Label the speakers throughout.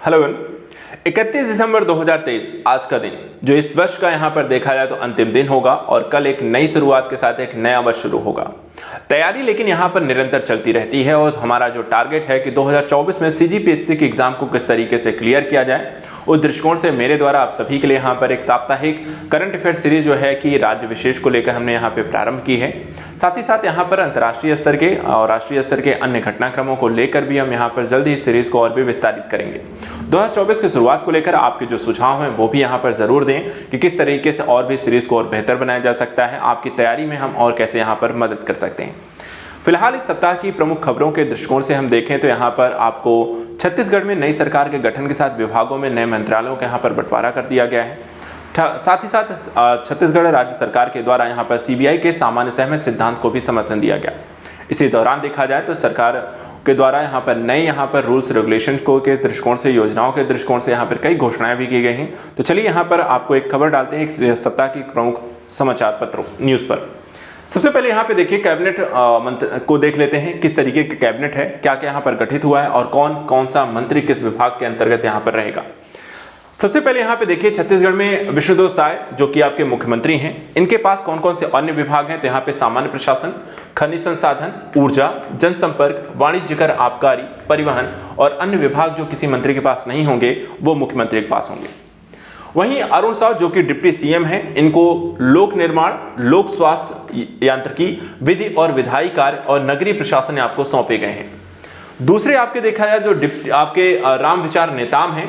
Speaker 1: Hello 31 दिसंबर 2023 आज का दिन जो इस वर्ष का यहाँ पर देखा जाए तो अंतिम दिन होगा और कल एक नई शुरुआत के साथ एक नया वर्ष शुरू होगा। तैयारी लेकिन यहाँ पर निरंतर चलती रहती है और हमारा जो टारगेट है कि 2024 में सीजीपीएससी के एग्जाम को किस तरीके से क्लियर किया जाए, उस दृष्टिकोण से मेरे द्वारा आप सभी के लिए यहाँ पर एक साप्ताहिक करंट अफेयर सीरीज जो है कि राज्य विशेष को लेकर हमने यहाँ पे प्रारंभ की है। साथ ही साथ यहाँ पर अंतर्राष्ट्रीय स्तर के और राष्ट्रीय स्तर के अन्य घटनाक्रमों को लेकर भी हम यहाँ पर जल्द ही इस सीरीज को और भी विस्तारित करेंगे। 2024 की शुरुआत को लेकर आपके जो सुझाव हैं वो भी यहाँ पर जरूर दें कि किस तरीके से और भी सीरीज को और बेहतर बनाया जा सकता है, आपकी तैयारी में हम और कैसे यहाँ पर मदद कर सकते हैं। फिलहाल इस सप्ताह की प्रमुख खबरों के दृष्टिकोण से हम देखें तो यहाँ पर आपको छत्तीसगढ़ में नई सरकार के गठन के साथ विभागों में नए मंत्रालयों का यहाँ पर बंटवारा कर दिया गया है। साथ ही साथ छत्तीसगढ़ राज्य सरकार के द्वारा यहाँ पर सीबीआई के सामान्य सहमति सिद्धांत को भी समर्थन दिया गया। इसी दौरान देखा जाए तो सरकार के द्वारा यहाँ पर नए रूल्स रेगुलेशंस को के दृष्टिकोण से, योजनाओं के दृष्टिकोण से यहाँ पर कई घोषणाएं भी की गई हैं। तो चलिए यहाँ पर आपको एक खबर डालते हैं एक सप्ताह की प्रमुख समाचार पत्रों न्यूज़ पर। सबसे पहले यहाँ पे देखिए कैबिनेट को देख लेते हैं, किस तरीके का कैबिनेट है, क्या क्या यहाँ पर गठित हुआ है और कौन कौन सा मंत्री किस विभाग के अंतर्गत यहाँ पर रहेगा। सबसे पहले यहाँ पे देखिए छत्तीसगढ़ में विष्णुदेव साय जो कि आपके मुख्यमंत्री हैं, इनके पास कौन कौन से अन्य विभाग हैं तो यहाँ पे सामान्य प्रशासन, खनिज संसाधन, ऊर्जा, जनसंपर्क, वाणिज्यकर, आबकारी, परिवहन और अन्य विभाग जो किसी मंत्री के पास नहीं होंगे वो मुख्यमंत्री के पास होंगे। वहीं अरुण साव जो कि डिप्टी सीएम हैं, इनको लोक निर्माण, लोक स्वास्थ्य यांत्रिकी, विधि और विधायी कार्य और नगरीय प्रशासन आपको सौंपे गए हैं। दूसरे आपके देखा जाए जो आपके राम विचार नेताम हैं,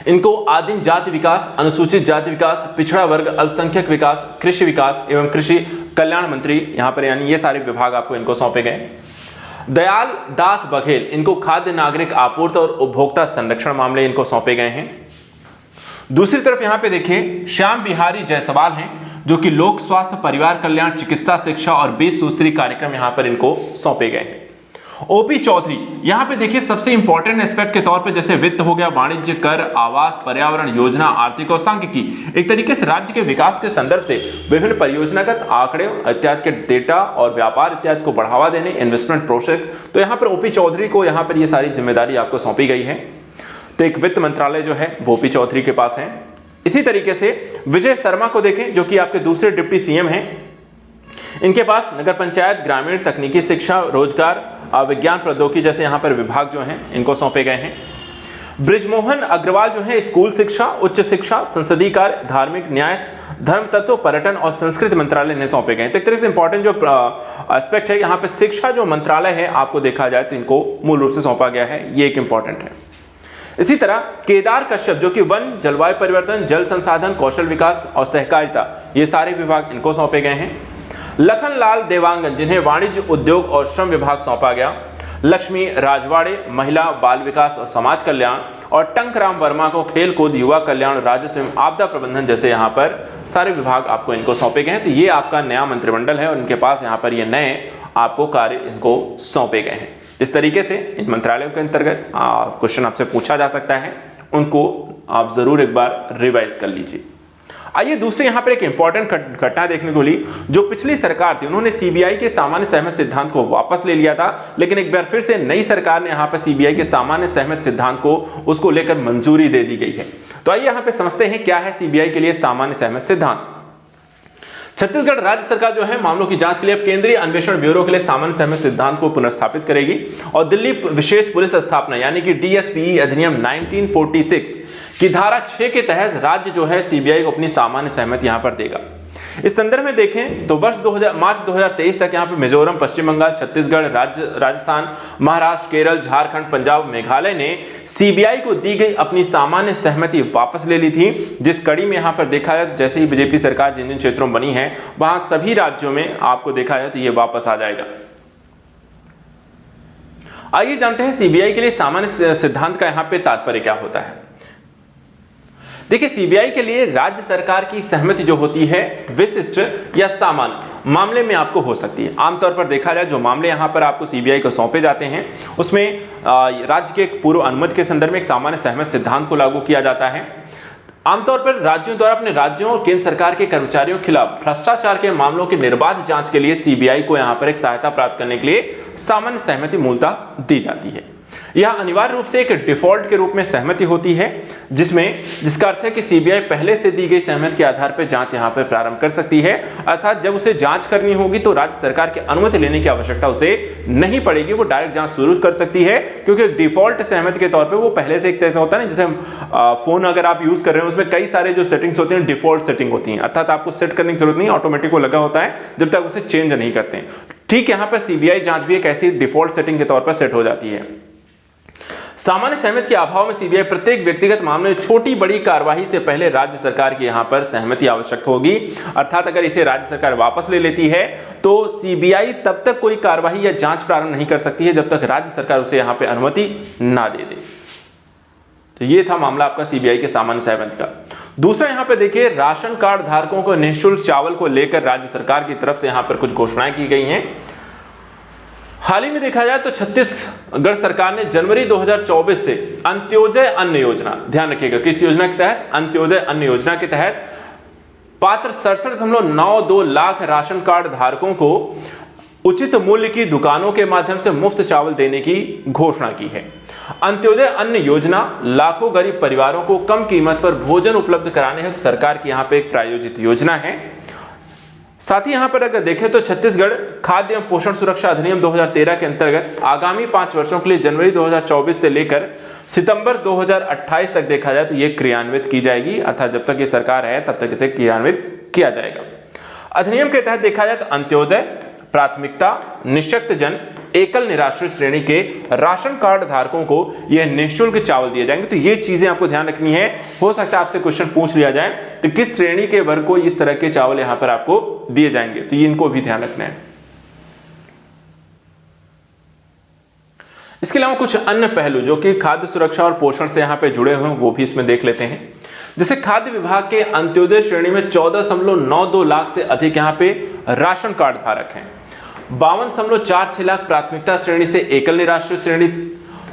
Speaker 1: इनको आदिम जाति विकास, अनुसूचित जाति विकास, पिछड़ा वर्ग, अल्पसंख्यक विकास, कृषि विकास एवं कृषि कल्याण मंत्री यहाँ पर यानी ये सारे विभाग आपको इनको सौंपे गए। दयाल दास बघेल इनको खाद्य नागरिक आपूर्ति और उपभोक्ता संरक्षण मामले इनको सौंपे गए हैं। दूसरी तरफ यहाँ पे देखिए श्याम बिहारी जायसवाल हैं जो कि लोक स्वास्थ्य, परिवार कल्याण, चिकित्सा, शिक्षा और 20 सूत्री कार्यक्रम यहाँ पर इनको सौंपे गए हैं। ओपी चौधरी यहाँ पे देखिए सबसे इंपॉर्टेंट एस्पेक्ट के तौर पे जैसे वित्त हो गया, वाणिज्य, कर, आवास, पर्यावरण, योजना, आर्थिक और सांख्यिकी, एक तरीके से राज्य के विकास के संदर्भ से विभिन्न परियोजनागत आंकड़े इत्यादि के डेटा और व्यापार इत्यादि को बढ़ावा देने, इन्वेस्टमेंट प्रोजेक्ट, तो यहाँ पर ओपी चौधरी को यहाँ पर ये सारी जिम्मेदारी आपको सौंपी गई है। तो एक वित्त मंत्रालय जो है वो ओपी चौधरी के पास है। इसी तरीके से विजय शर्मा को देखें जो कि आपके दूसरे डिप्टी सीएम हैं, इनके पास नगर पंचायत, ग्रामीण, तकनीकी शिक्षा, रोजगार, विज्ञान, प्रौद्योगिकी जैसे यहाँ पर विभाग जो हैं इनको सौंपे गए हैं। ब्रिजमोहन अग्रवाल जो है स्कूल शिक्षा, उच्च शिक्षा, संसदीय कार्य, धार्मिक न्याय, धर्म तत्व, पर्यटन और संस्कृति मंत्रालय ने सौंपे गए हैं। तो एक तरह से इंपॉर्टेंट जो एस्पेक्ट है यहाँ पे शिक्षा जो मंत्रालय है आपको देखा जाए तो इनको मूल रूप से सौंपा गया है, ये एक इंपॉर्टेंट है। इसी तरह केदार कश्यप जो कि वन, जलवायु परिवर्तन, जल संसाधन, कौशल विकास और सहकारिता, ये सारे विभाग इनको सौंपे गए हैं। लखन लाल देवांगन जिन्हें वाणिज्य, उद्योग और श्रम विभाग सौंपा गया। लक्ष्मी राजवाड़े महिला, बाल विकास और समाज कल्याण और टंकराम वर्मा को खेल कूद, युवा कल्याण, राजस्व एवं आपदा प्रबंधन जैसे यहाँ पर सारे विभाग आपको इनको सौंपे गए हैं। तो ये आपका नया मंत्रिमंडल है और इनके पास यहाँ पर ये नए आपको कार्य इनको सौंपे गए हैं। इस तरीके से इन मंत्रालयों के अंतर्गत क्वेश्चन आपसे पूछा जा सकता है, उनको आप जरूर एक बार रिवाइज कर लीजिए। आइए दूसरे यहाँ पर एक इंपॉर्टेंट घटना देखने को मिली। जो पिछली सरकार थी उन्होंने सीबीआई के सामान्य सहमति सिद्धांत को वापस ले लिया था, लेकिन एक बार फिर से नई सरकार ने यहाँ पर सीबीआई के सामान्य सहमति सिद्धांत को उसको लेकर मंजूरी दे दी गई है। तो आइए यहाँ पे समझते हैं क्या है सीबीआई के लिए सामान्य सहमति सिद्धांत। छत्तीसगढ़ राज्य सरकार जो है मामलों की जांच के लिए अब केंद्रीय अन्वेषण ब्यूरो के लिए सामान्य सहमति सिद्धांत को पुनर्स्थापित करेगी और दिल्ली विशेष पुलिस स्थापना यानी कि डीएसपी अधिनियम 1946 की धारा 6 के तहत राज्य जो है सीबीआई को अपनी सामान्य सहमति यहां पर देगा। इस संदर्भ में देखें तो मार्च 2023 तक यहां पर मिजोरम, पश्चिम बंगाल, छत्तीसगढ़, राजस्थान, महाराष्ट्र, केरल, झारखंड, पंजाब, मेघालय ने सीबीआई को दी गई अपनी सामान्य सहमति वापस ले ली थी, जिस कड़ी में यहां पर देखा जाए जैसे ही बीजेपी सरकार जिन जिन क्षेत्रों में बनी है वहां सभी राज्यों में आपको देखा जाए तो ये वापस आ जाएगा। आइए जानते हैं सीबीआई के लिए सामान्य सिद्धांत का यहां पे तात्पर्य क्या होता है। देखिए सीबीआई के लिए राज्य सरकार की सहमति जो होती है विशिष्ट या सामान्य मामले में आपको हो सकती है। आमतौर पर देखा जाए जो मामले यहाँ पर आपको सीबीआई को सौंपे जाते हैं उसमें राज्य के पूर्व अनुमति के संदर्भ में एक सामान्य सहमति सिद्धांत को लागू किया जाता है। आमतौर पर राज्यों द्वारा अपने राज्यों और केंद्र सरकार के कर्मचारियों के खिलाफ भ्रष्टाचार के मामलों की निर्बाध जांच के लिए सीबीआई को यहाँ पर एक सहायता प्राप्त करने के लिए सामान्य सहमति मूलतः दी जाती है। यह अनिवार्य रूप से एक डिफॉल्ट के रूप में सहमति होती है, जिसका अर्थ है कि सीबीआई पहले से दी गई सहमति के आधार पर जांच यहां पर प्रारंभ कर सकती है। अर्थात जब उसे जांच करनी होगी तो राज्य सरकार की अनुमति लेने की आवश्यकता उसे नहीं पड़ेगी, वो डायरेक्ट जांच शुरू कर सकती है, क्योंकि डिफॉल्ट सहमति के तौर पर वो पहले से एक तय होता है ना, जैसे फोन अगर आप यूज कर रहे हैं उसमें कई सारे जो सेटिंग्स होती हैं डिफॉल्ट सेटिंग होती हैं, अर्थात आपको सेट करने की जरूरत नहीं, ऑटोमेटिक वो लगा होता है जब तक उसे चेंज नहीं करते हैं। ठीक यहां पर सीबीआई जांच भी एक ऐसी डिफॉल्ट सेटिंग के तौर पर सेट हो जाती है। सामान्य सहमति के अभाव में सीबीआई प्रत्येक व्यक्तिगत मामले में छोटी बड़ी कार्रवाई से पहले राज्य सरकार की यहां पर सहमति आवश्यक होगी। अर्थात अगर इसे राज्य सरकार वापस ले लेती है तो सीबीआई तब तक कोई कार्रवाई या जांच प्रारंभ नहीं कर सकती है जब तक राज्य सरकार उसे यहां पर अनुमति ना दे दे। तो ये था मामला आपका सीबीआई के सामान्य सहमति का। दूसरा यहां पे देखिए, राशन कार्ड धारकों को निःशुल्क चावल को लेकर राज्य सरकार की तरफ से यहां पर कुछ घोषणाएं की गई हैं। हाल ही में देखा जाए तो छत्तीसगढ़ सरकार ने जनवरी 2024 से अंत्योदय अन्न योजना, ध्यान रखिएगा किस योजना के तहत, अंत्योदय अन्न योजना के तहत पात्र 67.92 लाख राशन कार्ड धारकों को उचित मूल्य की दुकानों के माध्यम से मुफ्त चावल देने की घोषणा की है। अंत्योदय अन्न योजना लाखों गरीब परिवारों को कम कीमत पर भोजन उपलब्ध कराने हेतु सरकार की यहां पे एक प्रायोजित योजना है। साथ ही यहां पर अगर देखें तो छत्तीसगढ़ खाद्य एवं पोषण सुरक्षा अधिनियम 2013 के अंतर्गत आगामी 5 वर्षों के लिए जनवरी 2024 से लेकर सितंबर 2028 तक देखा जाए तो यह क्रियान्वित की जाएगी, अर्थात जब तक ये सरकार है तब तक इसे क्रियान्वित किया जाएगा। अधिनियम के तहत देखा जाए तो अंत्योदय, प्राथमिकता, निःशक्त जन, एकल निराश्रित श्रेणी के राशन कार्ड धारकों को यह निःशुल्क चावल दिए जाएंगे। तो ये चीजें आपको ध्यान रखनी है, हो सकता है आपसे क्वेश्चन पूछ लिया जाए तो किस श्रेणी के वर्ग को इस तरह के चावल यहां पर आपको दिए जाएंगे, तो ये इनको भी ध्यान रखना है। इसके अलावा कुछ अन्य पहलू जो कि खाद्य सुरक्षा और पोषण से यहां पे जुड़े हुए हैं वो भी इसमें देख लेते हैं। जैसे खाद्य विभाग के अंत्योदय श्रेणी में 14.92 लाख से अधिक यहां पे राशन कार्ड धारक हैं। 52.46 लाख प्राथमिकता श्रेणी से एकल निराश्रित श्रेणी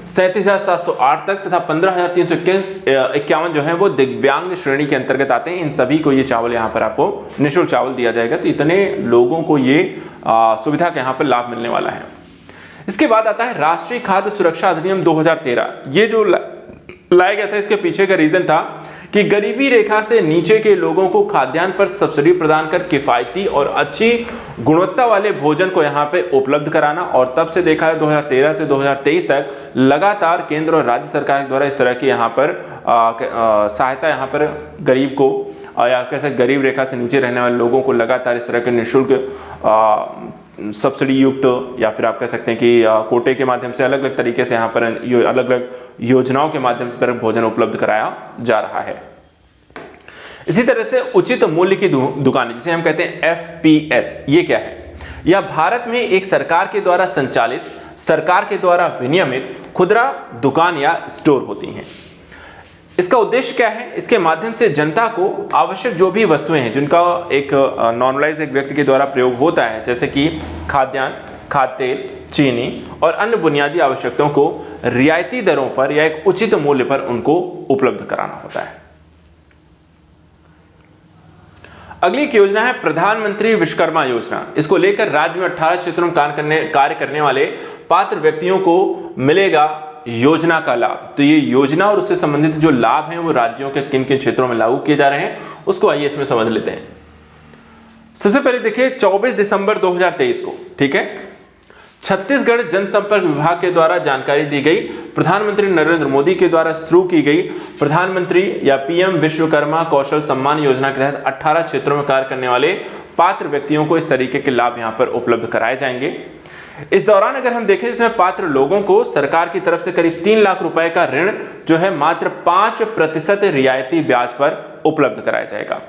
Speaker 1: 37,708 तक तथा 15,351 जो है वो दिव्यांग श्रेणी के अंतर्गत आते हैं। इन सभी को ये चावल यहाँ पर आपको निःशुल्क चावल दिया जाएगा। तो इतने लोगों को ये सुविधा का यहाँ पर लाभ मिलने वाला है। इसके बाद आता है राष्ट्रीय खाद्य सुरक्षा अधिनियम 2013। ये जो लाया गया था इसके पीछे का रीजन था कि गरीबी रेखा से नीचे के लोगों को खाद्यान्न पर सब्सिडी प्रदान कर किफायती और अच्छी गुणवत्ता वाले भोजन को यहाँ पे उपलब्ध कराना। और तब से देखा है 2013 से 2023 तक लगातार केंद्र और राज्य सरकार द्वारा इस तरह की यहाँ पर सहायता यहाँ पर गरीब को या कैसे गरीब रेखा से नीचे रहने वाले लोगों को लगातार इस तरह के निःशुल्क सब्सिडी युक्त या फिर आप कह सकते हैं कि कोटे के माध्यम से अलग अलग तरीके से यहाँ पर अलग अलग योजनाओं के माध्यम से तरह भोजन उपलब्ध कराया जा रहा है। इसी तरह से उचित मूल्य की दुकानें जिसे हम कहते हैं FPS, ये क्या है? यह भारत में एक सरकार के द्वारा संचालित, सरकार के द्वारा विनियमित खुदरा दुकान या स्टोर होती हैं। इसका उद्देश्य क्या है? इसके माध्यम से जनता को आवश्यक जो भी वस्तुएं हैं जिनका एक नॉर्मलाइज एक व्यक्ति के द्वारा प्रयोग होता है, जैसे कि खाद्यान्न, खाद्य तेल, चीनी और अन्य बुनियादी आवश्यकताओं को रियायती दरों पर या एक उचित मूल्य पर उनको उपलब्ध कराना होता है। अगली एक योजना है प्रधानमंत्री विश्वकर्मा योजना। इसको लेकर राज्य में 18 क्षेत्रों में कार्य करने वाले पात्र व्यक्तियों को मिलेगा योजना का लाभ। तो ये योजना और उससे संबंधित जो लाभ हैं वो राज्यों के किन किन क्षेत्रों में लागू किए जा रहे हैं उसको आइए इसमें समझ लेते हैं। सबसे पहले देखिए 24 दिसंबर 2023 को, ठीक है, छत्तीसगढ़ जनसंपर्क विभाग के द्वारा जानकारी दी गई। प्रधानमंत्री नरेंद्र मोदी के द्वारा शुरू की गई प्रधानमंत्री या PM विश्वकर्मा कौशल सम्मान योजना के तहत 18 क्षेत्रों में कार्य करने वाले पात्र व्यक्तियों को इस तरीके के लाभ यहां पर उपलब्ध कराए जाएंगे। इस दौरान अगर हम देखें इसमें पात्र लोगों को सरकार की तरफ से करीब 3 लाख रुपए का ऋण जो है मात्र 5% रियायती ब्याज पर उपलब्ध कराया जाएगा।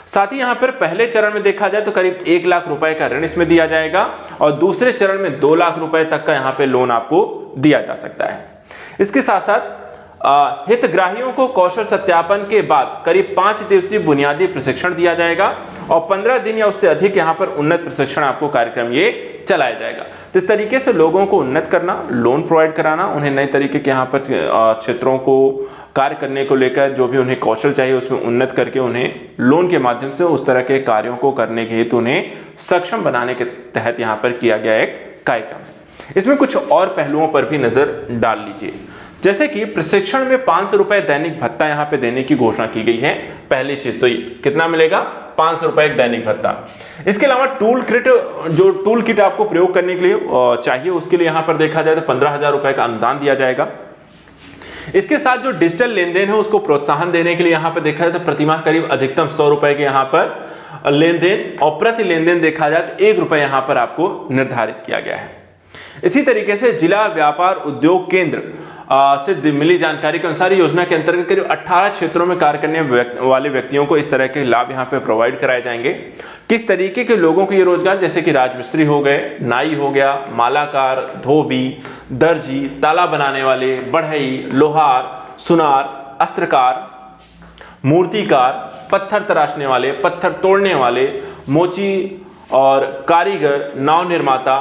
Speaker 1: साथ ही यहां पर पहले चरण में देखा जाए तो करीब 1 लाख रुपए का ऋण इसमें दिया जाएगा और दूसरे चरण में 2 लाख रुपए तक का यहां पे लोन आपको दिया जा सकता है। इसके साथ साथ हितग्राहियों को कौशल सत्यापन के बाद करीब 5 दिवसीय बुनियादी प्रशिक्षण दिया जाएगा और 15 दिन या उससे अधिक यहां पर उन्नत प्रशिक्षण आपको कार्यक्रम ये चलाया जाएगा। तो इस तरीके से लोगों को उन्नत करना, लोन प्रोवाइड कराना, उन्हें नए तरीके के यहाँ पर क्षेत्रों को कार्य करने को लेकर जो भी उन्हें कौशल चाहिए उसमें उन्नत करके उन्हें लोन के माध्यम से उस तरह के कार्यों को करने के हेतु उन्हें सक्षम बनाने के तहत यहाँ पर किया गया एक कार्यक्रम है। इसमें कुछ और पहलुओं पर भी नजर डाल लीजिए, जैसे कि प्रशिक्षण में 500 रुपए दैनिक भत्ता यहां पे देने की घोषणा की गई है। पहली चीज तो ये कितना मिलेगा, 500 रुपए एक दैनिक भत्ता। इसके अलावा टूल किट आपको प्रयोग करने के लिए चाहिए, उसके लिए यहां पर देखा जाए तो 15,000 रुपए का अनुदान दिया जाएगा। इसके साथ जो डिजिटल लेन देन है उसको प्रोत्साहन देने के लिए यहां पर देखा जाए तो प्रतिमाह करीब अधिकतम 100 रुपए के यहां पर लेन देन और प्रति लेन देन देखा जाए तो 1 रुपए यहां पर आपको निर्धारित किया गया है। इसी तरीके से जिला व्यापार उद्योग केंद्र से मिली जानकारी के अनुसार योजना के अंतर्गत करीब 18 क्षेत्रों में कार्य करने वाले व्यक्तियों को इस तरह के लाभ यहां पे प्रोवाइड कराए जाएंगे। किस तरीके के लोगों को ये रोजगार, जैसे कि राजमिस्त्री हो गए, नाई हो गया, मालाकार, धोबी, दर्जी, ताला बनाने वाले, बढ़ई, लोहार, सुनार, अस्त्रकार, मूर्तिकार, पत्थर तराशने वाले, पत्थर तोड़ने वाले, मोची और कारीगर, नाव निर्माता,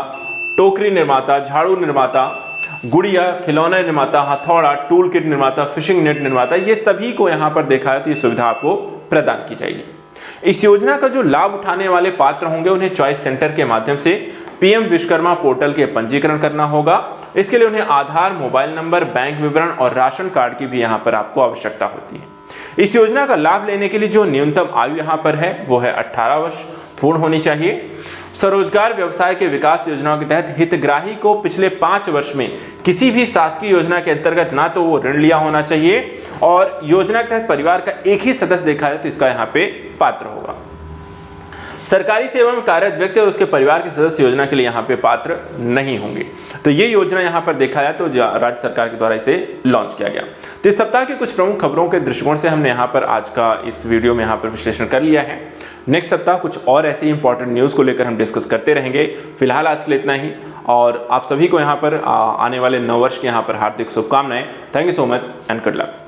Speaker 1: टोकरी निर्माता, झाड़ू निर्माता, गुड़िया, खिलौना निर्माता, हथौड़ा, टूल किट निर्माता, फिशिंग नेट निर्माता, ये सभी को यहां पर देखा है तो ये सुविधा आपको प्रदान की जाएगी। इस योजना का जो लाभ उठाने वाले पात्र होंगे उन्हें चॉइस सेंटर के माध्यम से पीएम विश्वकर्मा पोर्टल के पंजीकरण करना होगा। इसके लिए उन्हें आधार, मोबाइल नंबर, बैंक विवरण और राशन कार्ड की भी यहां पर आपको आवश्यकता होती है। इस योजना का लाभ लेने के लिए जो न्यूनतम आयु यहां पर है वो है 18 वर्ष पूर्ण होनी चाहिए। स्वरोजगार व्यवसाय के विकास योजनाओं के तहत हितग्राही को पिछले 5 वर्ष में किसी भी शासकीय योजना के अंतर्गत ना तो वो ऋण लिया होना चाहिए और योजना के तहत परिवार का एक ही सदस्य देखा जाए तो इसका यहाँ पे पात्र होगा। सरकारी सेवा में कार्यरत व्यक्ति और उसके परिवार के सदस्य योजना के लिए यहाँ पे पात्र नहीं होंगे। तो ये योजना यहाँ पर देखा जाए तो राज्य सरकार के द्वारा इसे लॉन्च किया गया। तो इस सप्ताह की कुछ प्रमुख खबरों के दृष्टिकोण से हमने यहाँ पर आज का इस वीडियो में यहाँ पर विश्लेषण कर लिया है। नेक्स्ट सप्ताह कुछ और ऐसे इंपॉर्टेंट न्यूज़ को लेकर हम डिस्कस करते रहेंगे। फिलहाल आज के लिए इतना ही, और आप सभी को यहाँ पर आने वाले नववर्ष के यहाँ पर हार्दिक शुभकामनाएं। Thank you so much and good luck.